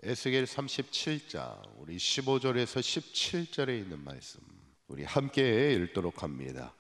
에스겔 37장 우리 15절에서 17절에 있는 말씀 우리 함께 읽도록 합니다.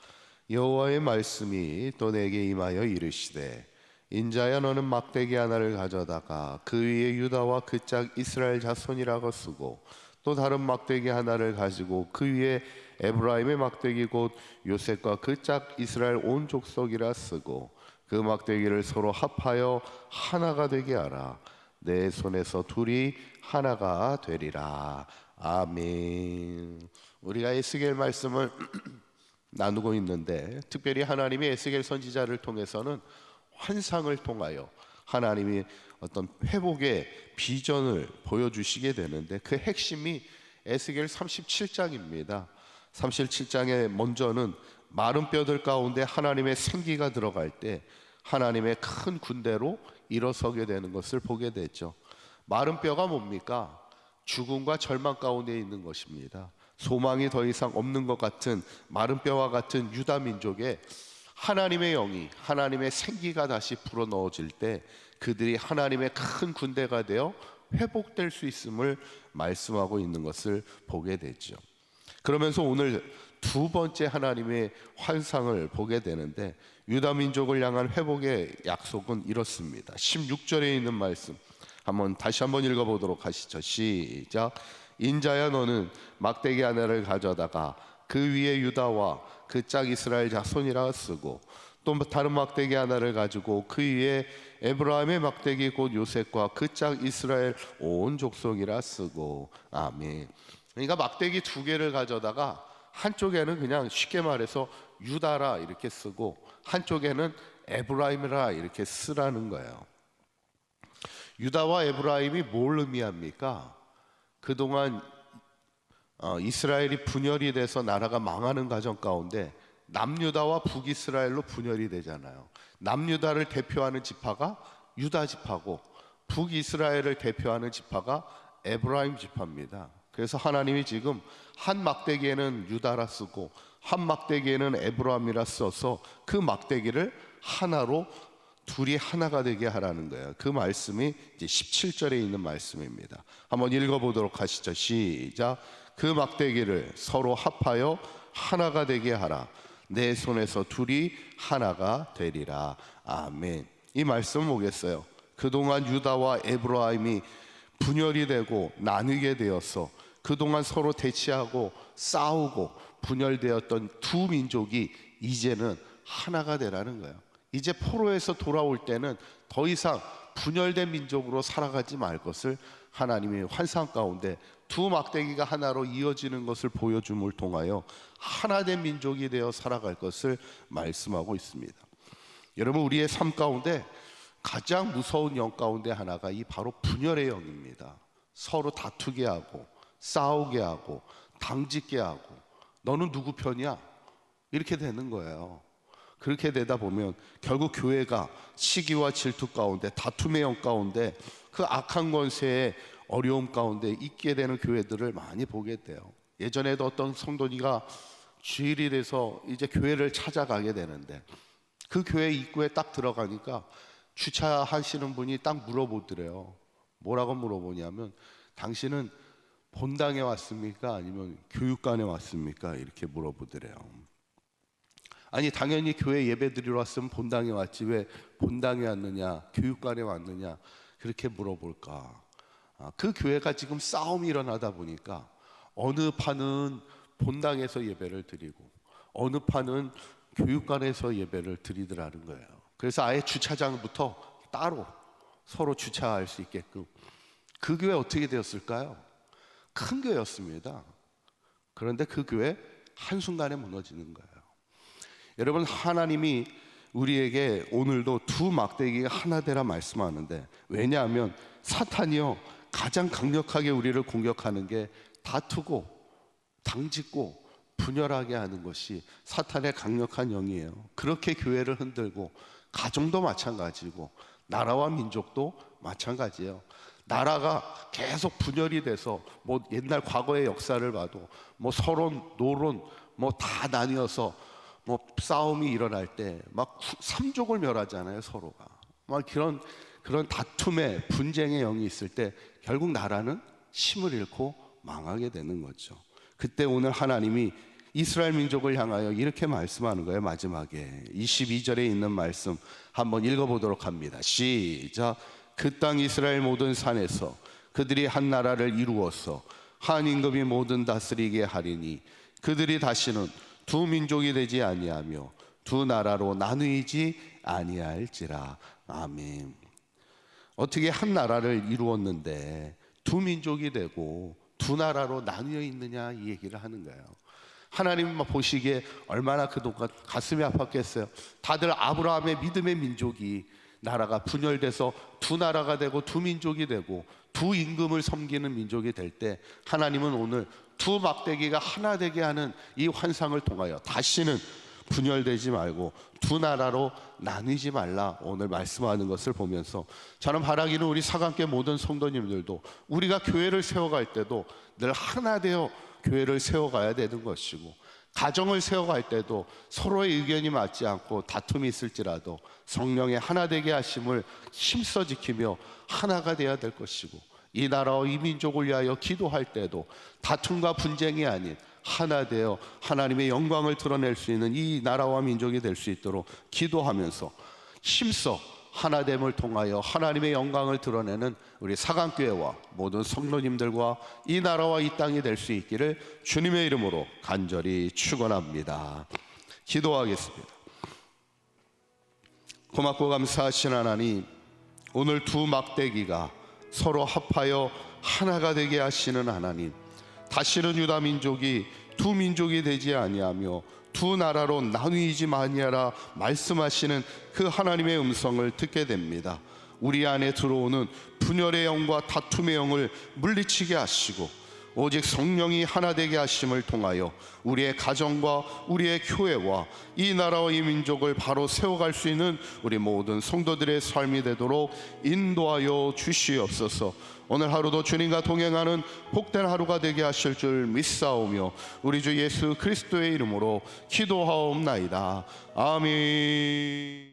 여호와의 말씀이 또 내게 임하여 이르시되 인자야 너는 막대기 하나를 가져다가 그 위에 유다와 그 짝 이스라엘 자손이라고 쓰고 또 다른 막대기 하나를 가지고 그 위에 에브라임의 막대기 곧 요셉과 그 짝 이스라엘 온 족속이라 쓰고 그 막대기를 서로 합하여 하나가 되게 하라. 내 손에서 둘이 하나가 되리라. 아멘. 우리가 에스겔 말씀을 나누고 있는데 특별히 하나님이 에스겔 선지자를 통해서는 환상을 통하여 하나님이 어떤 회복의 비전을 보여주시게 되는데 그 핵심이 에스겔 37장입니다. 37장에 먼저는 마른 뼈들 가운데 하나님의 생기가 들어갈 때 하나님의 큰 군대로 일어서게 되는 것을 보게 되죠. 마른 뼈가 뭡니까? 죽음과 절망 가운데 있는 것입니다. 소망이 더 이상 없는 것 같은 마른 뼈와 같은 유다 민족에 하나님의 영이, 하나님의 생기가 다시 불어넣어질 때 그들이 하나님의 큰 군대가 되어 회복될 수 있음을 말씀하고 있는 것을 보게 되죠. 그러면서 오늘 두 번째 하나님의 환상을 보게 되는데 유다 민족을 향한 회복의 약속은 이렇습니다. 16절에 있는 말씀 다시 한번 읽어보도록 하시죠. 시작. 인자야 너는 막대기 하나를 가져다가 그 위에 유다와 그 짝 이스라엘 자손이라 쓰고 또 다른 막대기 하나를 가지고 그 위에 에브라임의 막대기 곧 요셉과 그 짝 이스라엘 온 족속이라 쓰고. 아멘. 그러니까 막대기 두 개를 가져다가 한쪽에는 그냥 쉽게 말해서 유다라 이렇게 쓰고 한쪽에는 에브라임이라 이렇게 쓰라는 거예요. 유다와 에브라임이 뭘 의미합니까? 그동안 이스라엘이 분열이 돼서 나라가 망하는 과정 가운데 남유다와 북이스라엘로 분열이 되잖아요. 남유다를 대표하는 지파가 유다 지파고 북이스라엘을 대표하는 지파가 에브라임 지파입니다. 그래서 하나님이 지금 한 막대기에는 유다라 쓰고 한 막대기에는 에브라임이라 써서 그 막대기를 하나로 둘이 하나가 되게 하라는 거예요. 그 말씀이 이제 17절에 있는 말씀입니다. 한번 읽어보도록 하시죠. 시작. 그 막대기를 서로 합하여 하나가 되게 하라. 내 손에서 둘이 하나가 되리라. 아멘. 이 말씀 보겠어요. 그동안 유다와 에브라임이 분열이 되고 나뉘게 되어서 그동안 서로 대치하고 싸우고 분열되었던 두 민족이 이제는 하나가 되라는 거예요. 이제 포로에서 돌아올 때는 더 이상 분열된 민족으로 살아가지 말 것을 하나님의 환상 가운데 두 막대기가 하나로 이어지는 것을 보여줌을 통하여 하나된 민족이 되어 살아갈 것을 말씀하고 있습니다. 여러분, 우리의 삶 가운데 가장 무서운 영 가운데 하나가 이 바로 분열의 영입니다. 서로 다투게 하고 싸우게 하고 당짓게 하고 너는 누구 편이야? 이렇게 되는 거예요. 그렇게 되다 보면 결국 교회가 시기와 질투 가운데 다툼의 영 가운데 그 악한 권세의 어려움 가운데 있게 되는 교회들을 많이 보게 돼요. 예전에도 어떤 성도니가 주일이 돼서 이제 교회를 찾아가게 되는데 그 교회 입구에 딱 들어가니까 주차하시는 분이 딱 물어보더래요. 뭐라고 물어보냐면 당신은 본당에 왔습니까? 아니면 교육관에 왔습니까? 이렇게 물어보더래요. 아니 당연히 교회 예배 드리러 왔으면 본당에 왔지 왜 본당에 왔느냐 교육관에 왔느냐 그렇게 물어볼까. 그 교회가 지금 싸움이 일어나다 보니까 어느 파는 본당에서 예배를 드리고 어느 파는 교육관에서 예배를 드리더라는 거예요. 그래서 아예 주차장부터 따로 서로 주차할 수 있게끔. 그 교회 어떻게 되었을까요? 큰 교회였습니다. 그런데 그 교회 한순간에 무너지는 거예요. 여러분, 하나님이 우리에게 오늘도 두 막대기가 하나 되라 말씀하는데, 왜냐하면 사탄이요 가장 강력하게 우리를 공격하는 게 다투고 당짓고 분열하게 하는 것이 사탄의 강력한 영이에요. 그렇게 교회를 흔들고 가정도 마찬가지고 나라와 민족도 마찬가지예요. 나라가 계속 분열이 돼서 뭐 옛날 과거의 역사를 봐도 뭐 서론, 노론 뭐 다 나뉘어서 뭐 싸움이 일어날 때 막 삼족을 멸하잖아요. 서로가 막 그런 다툼의 분쟁의 영이 있을 때 결국 나라는 힘을 잃고 망하게 되는 거죠. 그때 오늘 하나님이 이스라엘 민족을 향하여 이렇게 말씀하는 거예요. 마지막에 22절에 있는 말씀 한번 읽어보도록 합니다. 시작. 그 땅 이스라엘 모든 산에서 그들이 한 나라를 이루어서 한 임금이 모든 다스리게 하리니 그들이 다시는 두 민족이 되지 아니하며 두 나라로 나누이지 아니할지라. 아멘. 어떻게 한 나라를 이루었는데 두 민족이 되고 두 나라로 나뉘어 있느냐, 이 얘기를 하는 거예요. 하나님 보시기에 얼마나 그동안 가슴이 아팠겠어요. 다들 아브라함의 믿음의 민족이 나라가 분열돼서 두 나라가 되고 두 민족이 되고 두 임금을 섬기는 민족이 될 때 하나님은 오늘 두 막대기가 하나 되게 하는 이 환상을 통하여 다시는 분열되지 말고 두 나라로 나뉘지 말라 오늘 말씀하는 것을 보면서 저는 바라기는 우리 사강교회 모든 성도님들도 우리가 교회를 세워갈 때도 늘 하나 되어 교회를 세워가야 되는 것이고, 가정을 세워갈 때도 서로의 의견이 맞지 않고 다툼이 있을지라도 성령의 하나 되게 하심을 힘써 지키며 하나가 되어야 될 것이고, 이 나라와 이 민족을 위하여 기도할 때도 다툼과 분쟁이 아닌 하나 되어 하나님의 영광을 드러낼 수 있는 이 나라와 민족이 될 수 있도록 기도하면서 힘써 하나됨을 통하여 하나님의 영광을 드러내는 우리 사강교회와 모든 성도님들과 이 나라와 이 땅이 될 수 있기를 주님의 이름으로 간절히 축원합니다. 기도하겠습니다. 고맙고 감사하신 하나님, 오늘 두 막대기가 서로 합하여 하나가 되게 하시는 하나님, 다시는 유다 민족이 두 민족이 되지 아니하며 두 나라로 나누이지 마니하라 말씀하시는 그 하나님의 음성을 듣게 됩니다. 우리 안에 들어오는 분열의 영과 다툼의 영을 물리치게 하시고 오직 성령이 하나 되게 하심을 통하여 우리의 가정과 우리의 교회와 이 나라와 이 민족을 바로 세워갈 수 있는 우리 모든 성도들의 삶이 되도록 인도하여 주시옵소서. 오늘 하루도 주님과 동행하는 복된 하루가 되게 하실 줄 믿사오며 우리 주 예수 그리스도의 이름으로 기도하옵나이다. 아멘.